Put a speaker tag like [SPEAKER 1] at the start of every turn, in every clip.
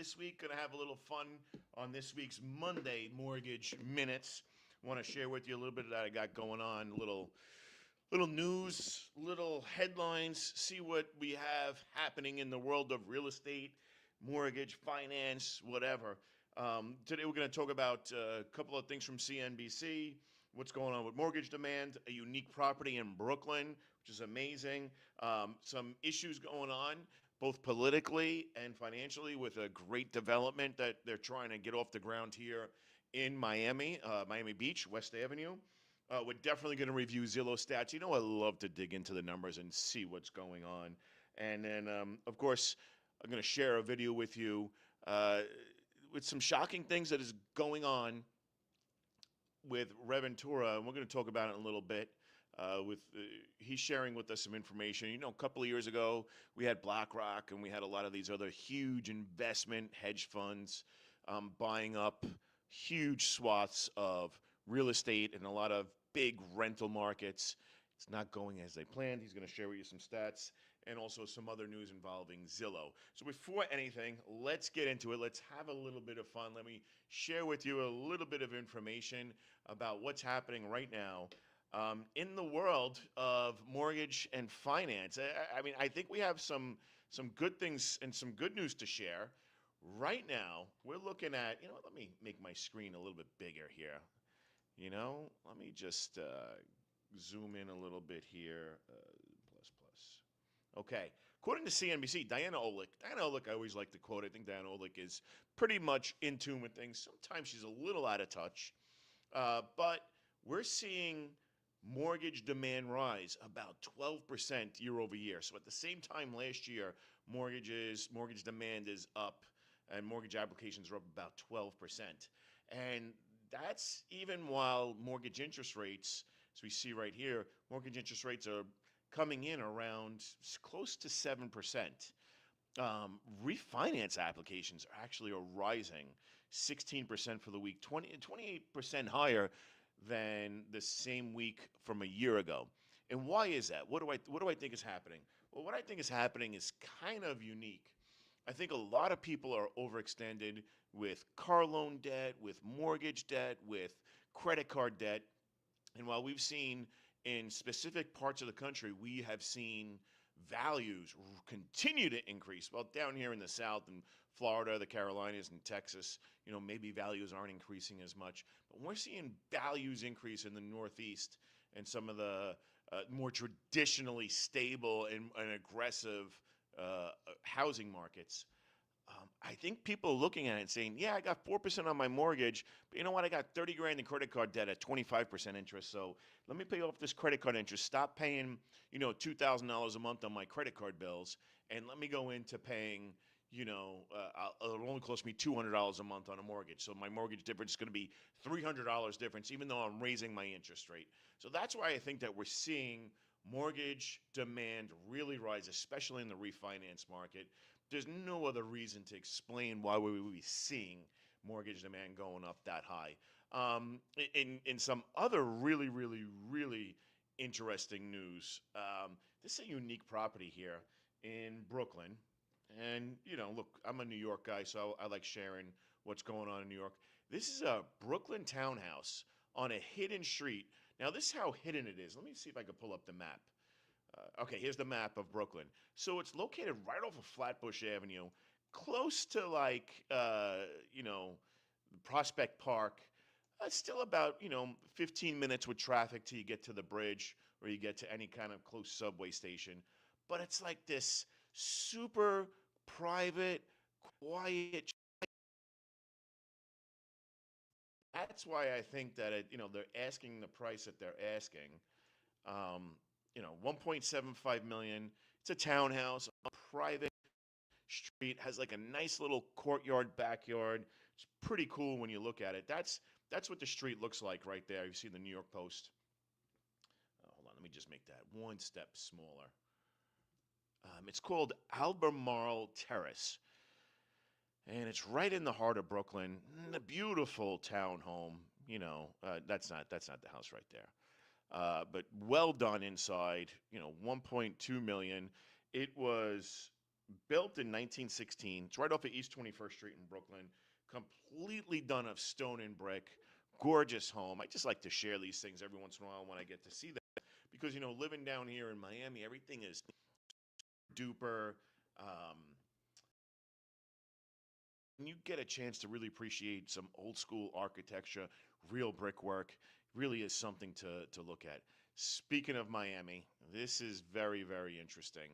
[SPEAKER 1] this week. Going to have a little fun on this week's Monday Mortgage Minutes. Want to share with you a little bit that I got going on, little news, little headlines, see what we have happening in the world of real estate, mortgage, finance, whatever. Today we're going to talk about a couple of things from CNBC, what's going on with mortgage demand, a unique property in Brooklyn, which is amazing, some issues going on, both politically and financially, with a great development that they're trying to get off the ground here in Miami, Miami Beach, West Avenue. We're definitely going to review Zillow stats. You know, I love to dig into the numbers and see what's going on. And then, of course, I'm going to share a video with you with some shocking things that is going on with Reventura, and we're going to talk about it in a little bit. He's sharing with us some information. You know, a couple of years ago, we had BlackRock and we had a lot of these other huge investment hedge funds buying up huge swaths of real estate and a lot of big rental markets. It's not going as they planned. He's going to share with you some stats and also some other news involving Zillow. So before anything, let's get into it. Let's have a little bit of fun. Let me share with you a little bit of information about what's happening right now in the world of mortgage and finance. I mean, I think we have some good things and some good news to share. Right now, we're looking at, let me make my screen a little bit bigger here. Let me just zoom in a little bit here. Okay. According to CNBC, Diana Olick, I always like to quote. I think Diana Olick is pretty much in tune with things. Sometimes she's a little out of touch. But we're seeing mortgage demand rise about 12% year over year. So at the same time last year, mortgage demand is up and mortgage applications are up about 12%. And that's even while mortgage interest rates, as we see right here, mortgage interest rates are coming in around close to 7%. Refinance applications are rising 16% for the week, 28% higher than the same week from a year ago. And why is that? What do I think is happening? Well, what I think is happening is kind of unique. I think a lot of people are overextended with car loan debt, with mortgage debt, with credit card debt. And while we've seen in specific parts of the country, we have seen values continue to increase. Well, down here in the South, in Florida, the Carolinas, and Texas, maybe values aren't increasing as much. But we're seeing values increase in the Northeast and some of the more traditionally stable and aggressive housing markets. I think people are looking at it and saying, yeah, I got 4% on my mortgage, but you know what? I got 30 grand in credit card debt at 25% interest. So let me pay off this credit card interest, stop paying, $2,000 a month on my credit card bills, and let me go into paying, it'll only cost me $200 a month on a mortgage. So my mortgage difference is going to be $300 difference, even though I'm raising my interest rate. So that's why I think that we're seeing mortgage demand really rise, especially in the refinance market. There's no other reason to explain why we would be seeing mortgage demand going up that high. In some other really, really, really interesting news, this is a unique property here in Brooklyn. And, look, I'm a New York guy, so I like sharing what's going on in New York. This is a Brooklyn townhouse on a hidden street. Now, this is how hidden it is. Let me see if I can pull up the map. Okay, here's the map of Brooklyn. So it's located right off of Flatbush Avenue, close to Prospect Park. Still about, 15 minutes with traffic till you get to the bridge or you get to any kind of close subway station. But it's like this super private, quiet. That's why I think that they're asking the price that they're asking. 1.75 million. It's a townhouse, a private street, has like a nice little courtyard, backyard. It's pretty cool when you look at it. That's what the street looks like right there. You see the New York Post. Hold on, let me just make that one step smaller. It's called Albemarle Terrace. And it's right in the heart of Brooklyn. A beautiful townhome. That's not the house right there. But well done inside. 1.2 million. It was built in 1916. It's right off of East 21st Street in Brooklyn. Completely done of stone and brick. Gorgeous home. I just like to share these things every once in a while when I get to see them because living down here in Miami, everything is duper. Um, when you get a chance to really appreciate some old school architecture, real brickwork, really is something to look at. Speaking of Miami, this is very, very interesting.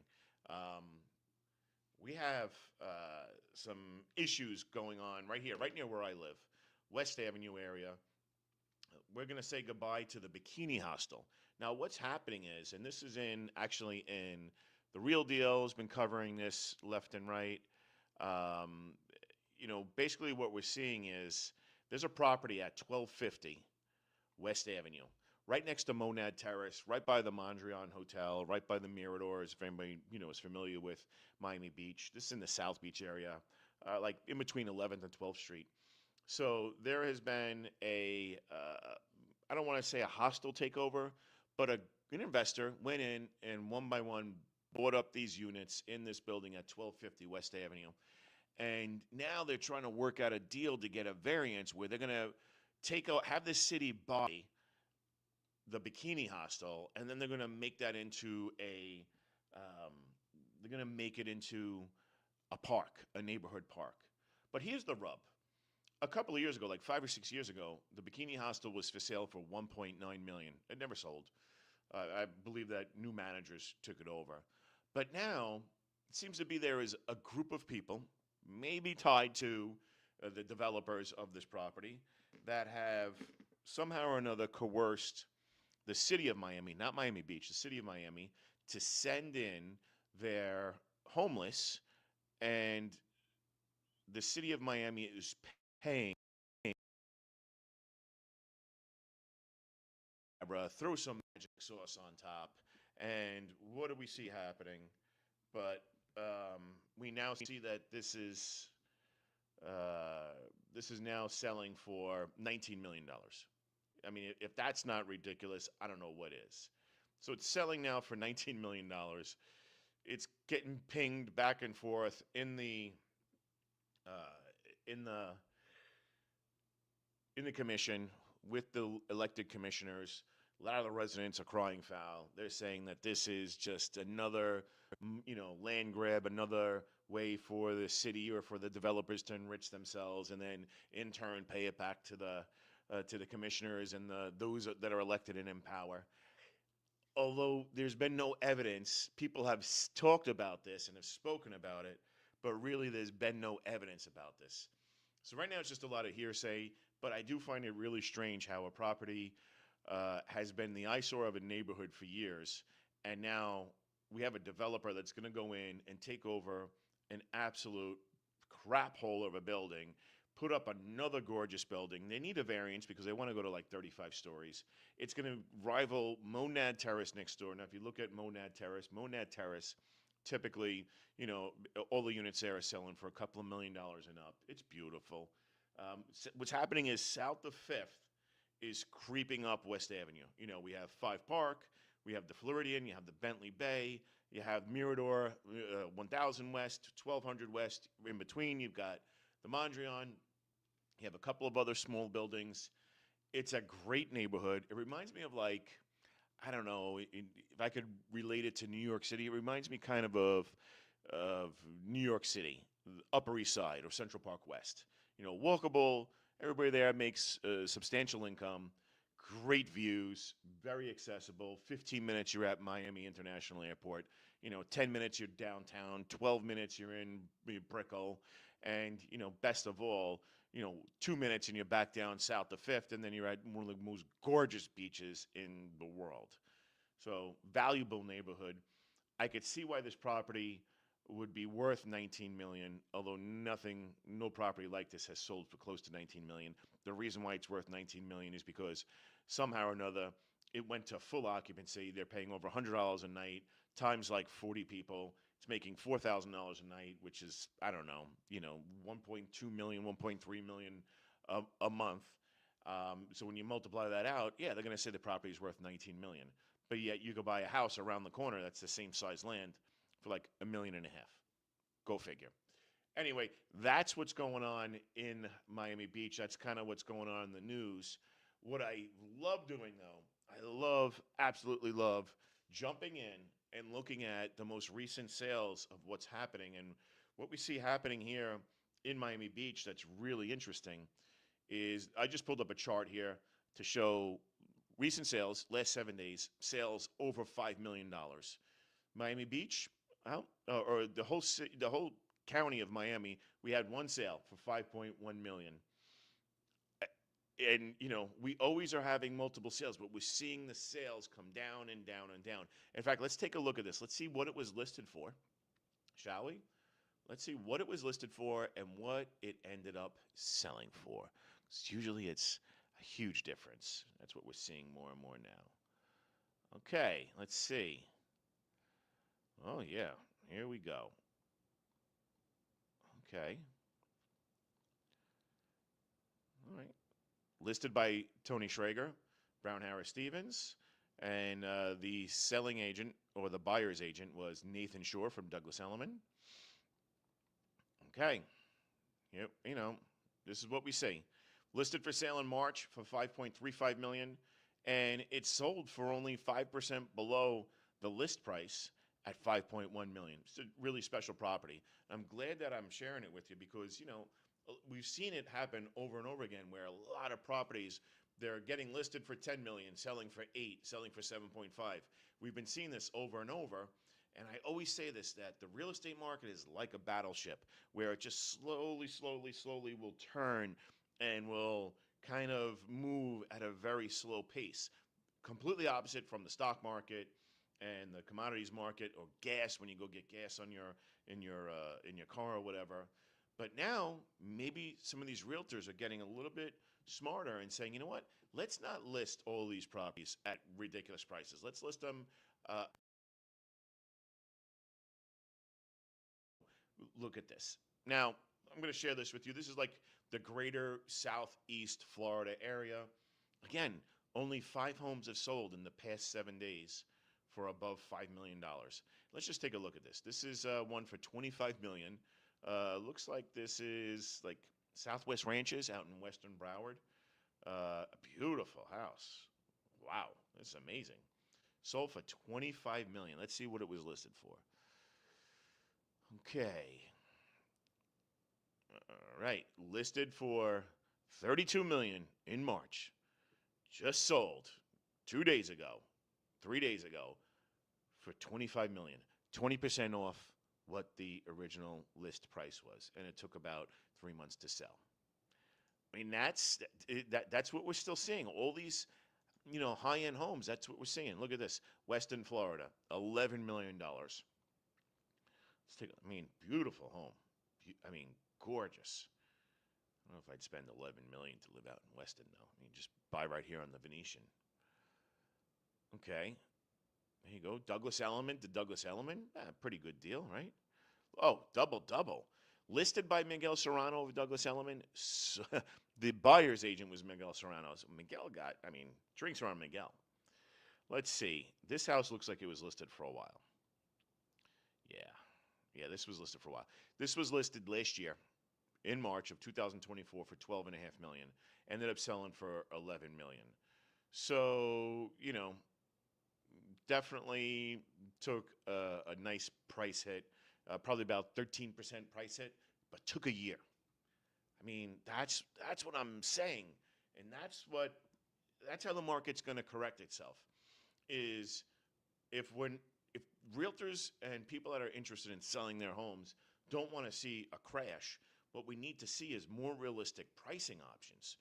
[SPEAKER 1] Um, we have some issues going on right here, right near where I live, West Avenue area. We're going to say goodbye to the Bikini Hostel. Now, what's happening is, and this is in actually in the Real Deal has been covering this left and right. Um, basically what we're seeing is there's a property at 1250 West Avenue, right next to Monad Terrace, right by the Mondrian Hotel, right by the Miradors. If anybody is familiar with Miami Beach, this is in the South Beach area, like in between 11th and 12th Street. So there has been I don't want to say a hostile takeover, but an investor went in and one by one bought up these units in this building at 1250 West Avenue. And now they're trying to work out a deal to get a variance where they're going to have the city buy the Bikini Hostel, and then they're going to make that into um, they're going to make it into a park, a neighborhood park. But here's the rub. A couple of years ago, like 5 or 6 years ago, the Bikini Hostel was for sale for 1.9 million. It never sold. I believe that new managers took it over. But now it seems to be there is a group of people, maybe tied to the developers of this property, that have somehow or another coerced the city of Miami, not Miami Beach, the city of Miami, to send in their homeless, and the city of Miami is paying. Throw some magic sauce on top, and what do we see happening? But we now see that this is now selling for $19 million. I mean, if that's not ridiculous, I don't know what is. So it's selling now for $19 million. It's getting pinged back and forth uh, in the in the commission with the elected commissioners. A lot of the residents are crying foul. They're saying that this is just another, land grab, another way for the city or for the developers to enrich themselves, and then in turn pay it back to the commissioners and those that are elected and in power. Although there's been no evidence, people have talked about this and have spoken about it, but really there's been no evidence about this. So right now it's just a lot of hearsay, but I do find it really strange how a property has been the eyesore of a neighborhood for years, and now we have a developer that's going to go in and take over an absolute crap hole of a building, put up another gorgeous building. They need a variance because they want to go to like 35 stories. It's going to rival Monad Terrace next door. Now, if you look at Monad Terrace, typically, all the units there are selling for a couple of $1 million and up. It's beautiful. What's happening is South of Fifth is creeping up West Avenue. We have Five Park, we have the Floridian, you have the Bentley Bay, you have Mirador, 1000 West, 1200 West. In between, you've got the Mondrian. You have a couple of other small buildings. It's a great neighborhood. It reminds me of I don't know, if I could relate it to New York City, it reminds me kind of New York City, Upper East Side or Central Park West. Walkable. Everybody there makes a substantial income, great views, very accessible. 15 minutes you're at Miami International Airport. 10 minutes you're downtown. 12 minutes you're in Brickell, and best of all, 2 minutes and you're back down south of Fifth, and then you're at one of the most gorgeous beaches in the world. So valuable neighborhood. I could see why this property would be worth 19 million, although no property like this has sold for close to 19 million. The reason why it's worth 19 million is because somehow or another it went to full occupancy. They're paying over $100 a night, times like 40 people. It's making $4,000 a night, which is, I don't know, 1.2 million, 1.3 million a month. So when you multiply that out, yeah, they're going to say the property is worth 19 million. But yet you go buy a house around the corner that's the same size land for like $1.5 million. Go figure. Anyway, that's what's going on in Miami Beach. That's kind of what's going on in the news. What I love doing, though, absolutely love jumping in and looking at the most recent sales of what's happening. And what we see happening here in Miami Beach that's really interesting is I just pulled up a chart here to show recent sales, last 7 days, sales over $5 million. Miami Beach, well, or the whole county of Miami, we had one sale for 5.1 million. And we always are having multiple sales, but we're seeing the sales come down and down and down. In fact, let's take a look at this. Let's see what it was listed for, shall we? Let's see what it was listed for and what it ended up selling for. 'Cause usually it's a huge difference. That's what we're seeing more and more now. Okay, let's see. Oh yeah, here we go. Okay. All right. Listed by Tony Schrager, Brown Harris Stevens, and the selling agent or the buyer's agent was Nathan Shore from Douglas Elliman. Okay. Yep, this is what we see. Listed for sale in March for 5.35 million, and it sold for only 5% below the list price at 5.1 million. It's a really special property. I'm glad that I'm sharing it with you because, we've seen it happen over and over again where a lot of properties, they're getting listed for 10 million, selling for 8, selling for 7.5. We've been seeing this over and over. And I always say this, that the real estate market is like a battleship where it just slowly will turn and will kind of move at a very slow pace. Completely opposite from the stock market and the commodities market or gas when you go get gas on in your car or whatever. But now maybe some of these realtors are getting a little bit smarter and saying, you know what? Let's not list all these properties at ridiculous prices. Let's list them. Look at this. Now, I'm going to share this with you. This is like the greater Southeast Florida area. Again, only 5 homes have sold in the past 7 days for above $5 million. Let's just take a look at this. This is one for $25 million. Looks like this is like Southwest Ranches out in Western Broward. A beautiful house. Wow, that's amazing. Sold for $25 million. Let's see what it was listed for. Okay. All right, listed for $32 million in March. Just sold 2 days ago, 3 days ago for $25 million. 20% off what the original list price was, and it took about 3 months to sell. I mean, that's what we're still seeing. All these, high-end homes. That's what we're seeing. Look at this, Weston, Florida, $11 million. Let's take. I mean, beautiful home. I mean, gorgeous. I don't know if I'd spend $11 million to live out in Weston, though. I mean, just buy right here on the Venetian. Okay. There you go. Douglas Elliman to Douglas Elliman. Pretty good deal, right? Oh, double. Listed by Miguel Serrano of Douglas Elliman. So, the buyer's agent was Miguel Serrano. So Miguel got, drinks are on Miguel. Let's see. This house looks like it was listed for a while. Yeah, this was listed for a while. This was listed last year in March of 2024 for $12.5 million. Ended up selling for $11 million. So, definitely took a nice price hit, probably about 13% price hit, but took a year. I mean, that's what I'm saying, and that's how the market's going to correct itself. Is if realtors and people that are interested in selling their homes don't want to see a crash, what we need to see is more realistic pricing options.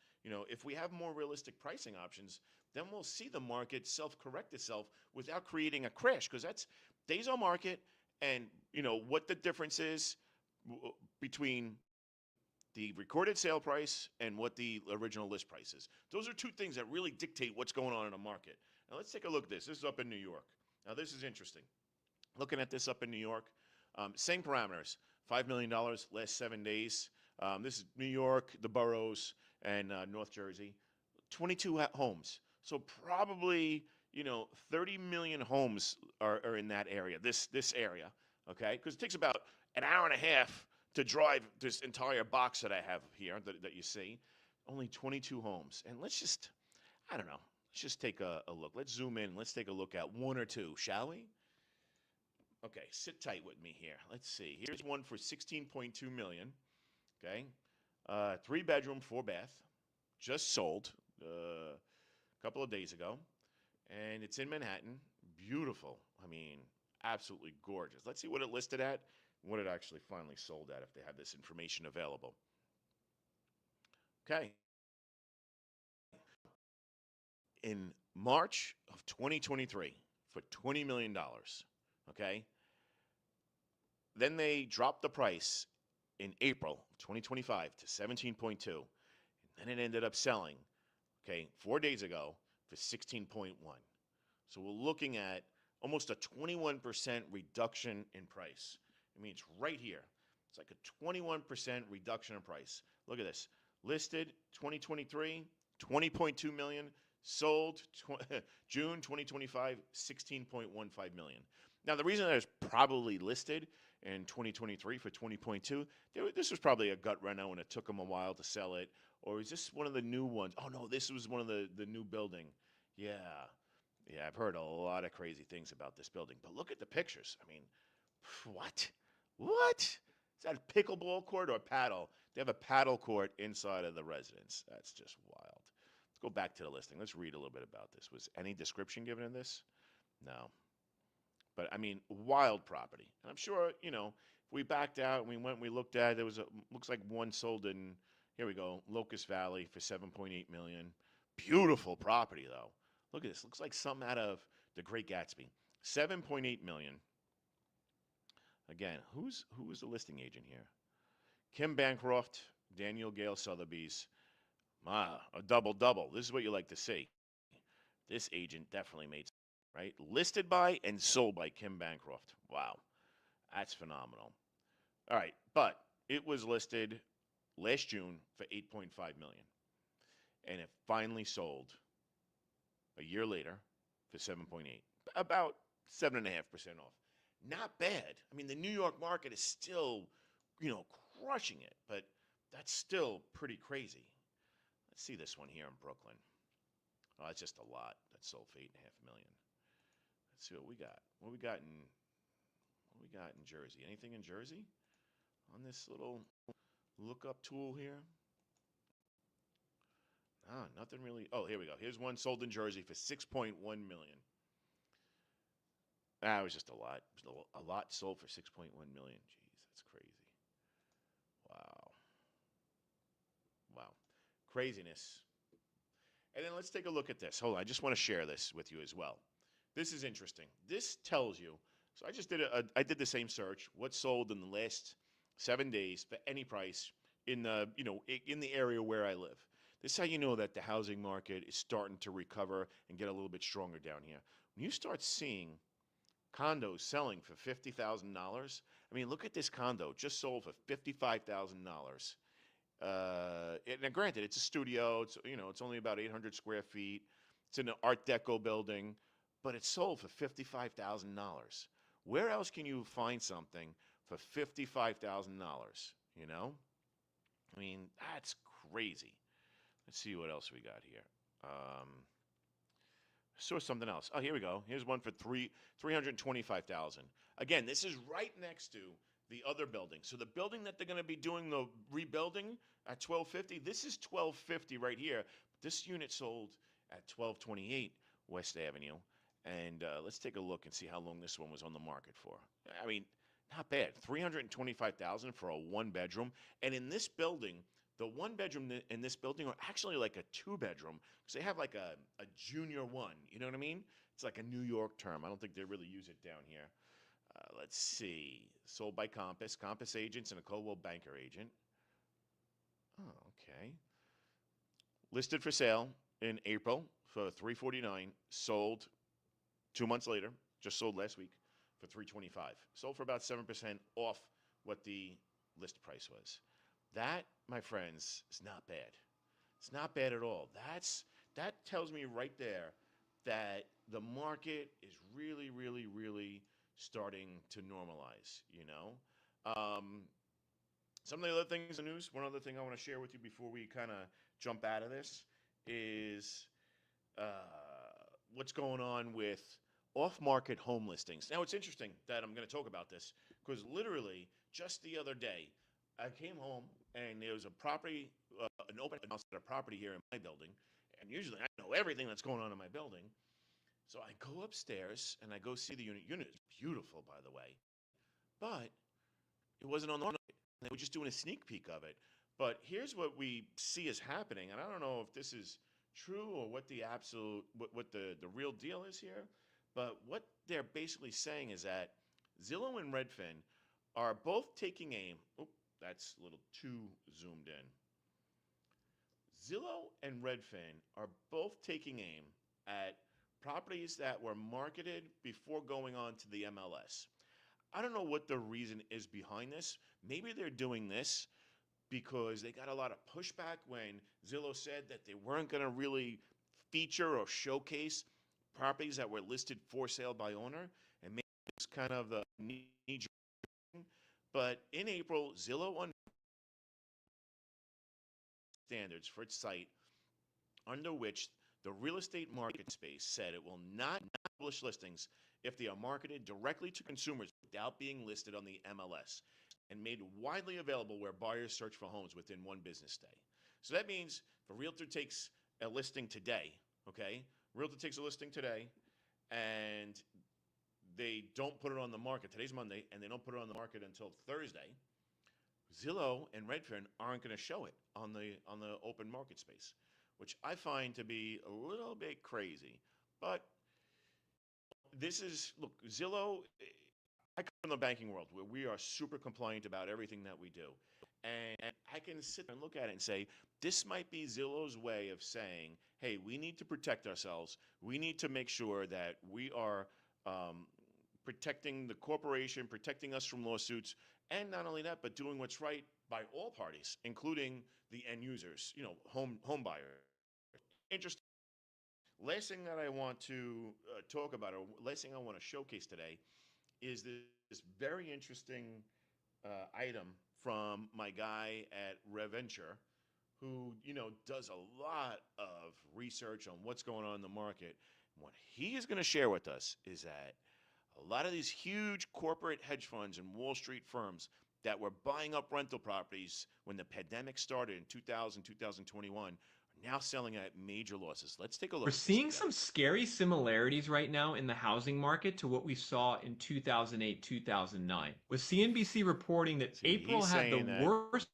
[SPEAKER 1] If we have more realistic pricing options, then we'll see the market self-correct itself without creating a crash, because that's days on market and, what the difference is between the recorded sale price and what the original list price is. Those are two things that really dictate what's going on in a market. Now, let's take a look at this. This is up in New York. Now, this is interesting. Looking at this up in New York, same parameters, $5 million last 7 days. This is New York, the boroughs, and North Jersey. 22 homes. So probably, 30 million homes are in that area, this area. Okay, because it takes about an hour and a half to drive this entire box that I have here that you see. Only 22 homes, and I don't know. Let's just take a look. Let's zoom in. Let's take a look at one or two, shall we? Okay, sit tight with me here. Let's see. Here's one for 16.2 million. Okay, 3 bedroom, 4 bath, just sold a couple of days ago, and it's in Manhattan. Beautiful. I mean, absolutely gorgeous. Let's see what it listed at, and what it actually finally sold at if they have this information available. Okay, in March of 2023 for $20 million. Okay, then they dropped the price in April 2025 to 17.2, and then it ended up selling, okay, 4 days ago for 16.1. So we're looking at almost a 21% reduction in price. I mean, it's right here. It's like a 21% reduction in price. Look at this. Listed 2023, 20.2 million. Sold June 2025, 16.15 million. Now, the reason that it's probably listed in 2023 for 20.2, this was probably a gut run out when it took them a while to sell it. Or is this one of the new ones? Oh, no, this was one of the new building. Yeah. Yeah, I've heard a lot of crazy things about this building. But look at the pictures. I mean, what? What? Is that a pickleball court or a paddle? They have a paddle court inside of the residence. That's just wild. Let's go back to the listing. Let's read a little bit about this. Was any description given in this? No. But I mean, wild property. And I'm sure, if we backed out and we went and we looked at it, looks like one sold in, here we go, Locust Valley for 7.8 million. Beautiful property though. Look at this. Looks like something out of The Great Gatsby. 7.8 million. Again, who is the listing agent here? Kim Bancroft, Daniel Gale Sotheby's. A double. This is what you like to see. This agent definitely made, right? Listed by and sold by Kim Bancroft. Wow. That's phenomenal. All right, but it was listed last June for 8.5 million. And it finally sold a year later for 7.8. About 7.5% off. Not bad. I mean, the New York market is still, crushing it, but that's still pretty crazy. Let's see this one here in Brooklyn. Oh, it's just a lot that sold for 8.5 million. Let's see what we got. What we got in Jersey? Anything in Jersey on this little lookup tool here? Ah, nothing really. Oh, here we go. Here's one sold in Jersey for 6.1 million. It was just a lot. A lot sold for 6.1 million. Jeez, that's crazy. Wow. Wow. Craziness. And then let's take a look at this. Hold on. I just want to share this with you as well. This is interesting. This tells you. So I just I did the same search. What sold in the last 7 days for any price in the area where I live. This is how you know that the housing market is starting to recover and get a little bit stronger down here. When you start seeing condos selling for $50,000, I mean, look at this condo just sold for $55,000. Now, granted, it's a studio. It's only about 800 square feet. It's in an Art Deco building, but it's sold for $55,000. Where else can you find something for $55,000? I mean, that's crazy. Let's see what else we got here. Saw something else. Oh, here we go. Here's one for 325,000. Again, this is right next to the other building. So the building that they're going to be doing the rebuilding at 1250, this is 1250 right here. This unit sold at 1228 West Avenue. And let's take a look and see how long this one was on the market for. I mean, not bad. 325,000 for a 1-bedroom. And in this building, the 1-bedroom in this building are actually like a 2-bedroom because they have like a junior one. You know what I mean? It's like a New York term. I don't think they really use it down here. Let's see. Sold by Compass agents and a Coldwell Banker agent. Oh, okay. Listed for sale in April for $349. Sold 2 months later. Just sold last week for $325. Sold for about 7% off what the list price was. That, my friends, is not bad. It's not bad at all. That tells me right there that the market is really, really, really starting to normalize, you know? Um, some of the other things in the news, one other thing I want to share with you before we kind of jump out of this is uh, what's going on with off-market home listings. Now, it's interesting that I'm going to talk about this because literally just the other day, I came home and there was a property, an open house at a property here in my building, and usually I know everything that's going on in my building. So I go upstairs and I go see the unit. Unit is beautiful, by the way, but it wasn't on the market. They were just doing a sneak peek of it. But here's what we see is happening, and I don't know if this is true or what the absolute what the real deal is here. But what they're basically saying is that Zillow and Redfin are both taking aim. Oh, that's a little too zoomed in. Zillow and Redfin are both taking aim at properties that were marketed before going on to the MLS. I don't know what the reason is behind this. Maybe they're doing this because they got a lot of pushback when Zillow said that they weren't going to really feature or showcase properties that were listed for sale by owner, and maybe it's kind of the knee-jerk. But in April, Zillow standards for its site under which the real estate market space said it will not publish listings if they are marketed directly to consumers without being listed on the MLS and made widely available where buyers search for homes within one business day. So that means if a realtor takes a listing today, okay? Realtor takes a listing today and they don't put it on the market. Today's Monday, and they don't put it on the market until Thursday. Zillow and Redfin aren't going to show it on the open market space, which I find to be a little bit crazy. But this is, look, Zillow, I come from the banking world where we are super compliant about everything that we do. And I can sit there and look at it and say, this might be Zillow's way of saying, hey, we need to protect ourselves. We need to make sure that we are protecting the corporation, protecting us from lawsuits, and not only that, but doing what's right by all parties, including the end users, you know, home buyers. Interesting. Last thing that I want to talk about, or last thing I want to showcase today, is this very interesting item from my guy at RevVenture, who, you know, does a lot of research on what's going on in the market. And what he is going to share with us is that a lot of these huge corporate hedge funds and Wall Street firms that were buying up rental properties when the pandemic started in 2000, 2021 are now selling at major losses. Let's take a look.
[SPEAKER 2] We're seeing some scary similarities right now in the housing market to what we saw in 2008, 2009, with CNBC reporting that April had the worst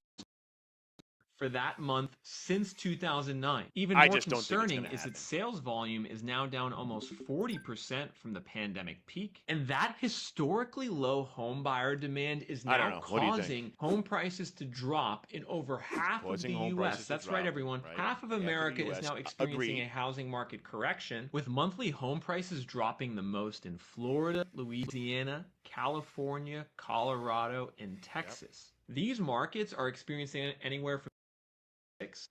[SPEAKER 2] for that month since 2009. Even more concerning is that sales volume is now down almost 40% from the pandemic peak, and that historically low home buyer demand is now causing home prices to drop in over half of the U.S. That's right, everyone. Half of America is now experiencing a housing market correction, with monthly home prices dropping the most in Florida, Louisiana, California, Colorado, and Texas. These markets are experiencing anywhere from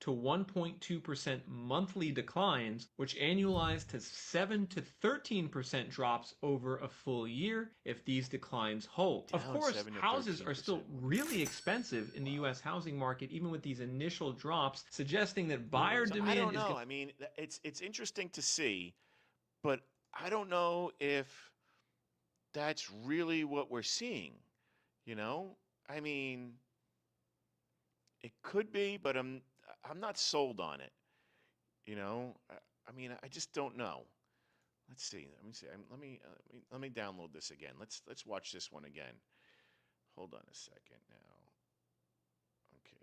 [SPEAKER 2] to 1.2% monthly declines, which annualize to 7 to 13% drops over a full year if these declines hold. Of course, houses are still really expensive in the U.S. housing market, even with these initial drops, suggesting that buyer demand
[SPEAKER 1] I don't know. I mean, it's interesting to see, but I don't know if that's really what we're seeing. You know, I mean, it could be, but I'm not sold on it. You know, I mean, I just don't know. Let's see. Let me see. Let me download this again. Let's watch this one again. Hold on a second now. Okay.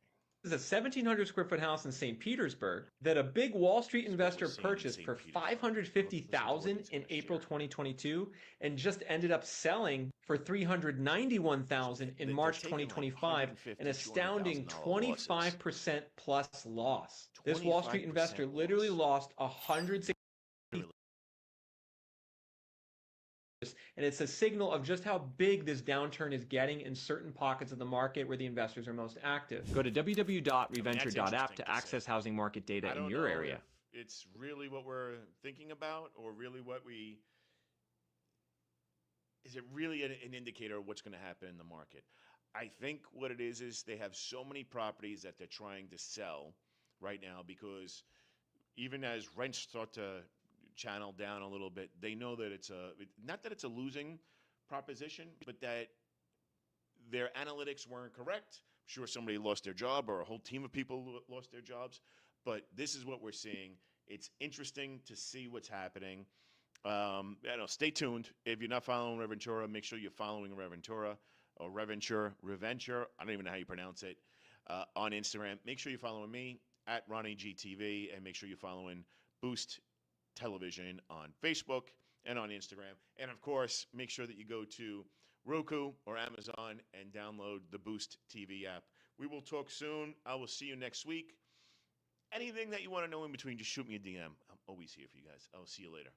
[SPEAKER 2] This is a 1,700 square foot house in St. Petersburg that a big Wall Street investor purchased for $550,000 in April 2022 and just ended up selling for $391,000 in March 2025, an astounding 25% plus loss. This Wall Street investor literally lost $160,000. And it's a signal of just how big this downturn is getting in certain pockets of the market where the investors are most active. Go to www.reventure.app to access housing market data in your area.
[SPEAKER 1] It's really what we're thinking about, or really what we is it really an indicator of what's going to happen in the market? I think what it is they have so many properties that they're trying to sell right now because even as rents start to channel down a little bit, they know that not that it's a losing proposition, but that their analytics weren't correct. I'm sure somebody lost their job or a whole team of people lost their jobs, but this is what we're seeing. It's interesting to see what's happening. Stay tuned. If you're not following Reventura, make sure you're following Reventura or Reventure. I don't even know how you pronounce it, on Instagram. Make sure you're following me at Ronnie GTV, and make sure you're following Boost Television on Facebook and on Instagram. And of course, make sure that you go to Roku or Amazon and download the Boost TV app. We will talk soon. I will see you next week. Anything that you want to know in between, just shoot me a DM. I'm always here for you guys. I'll see you later.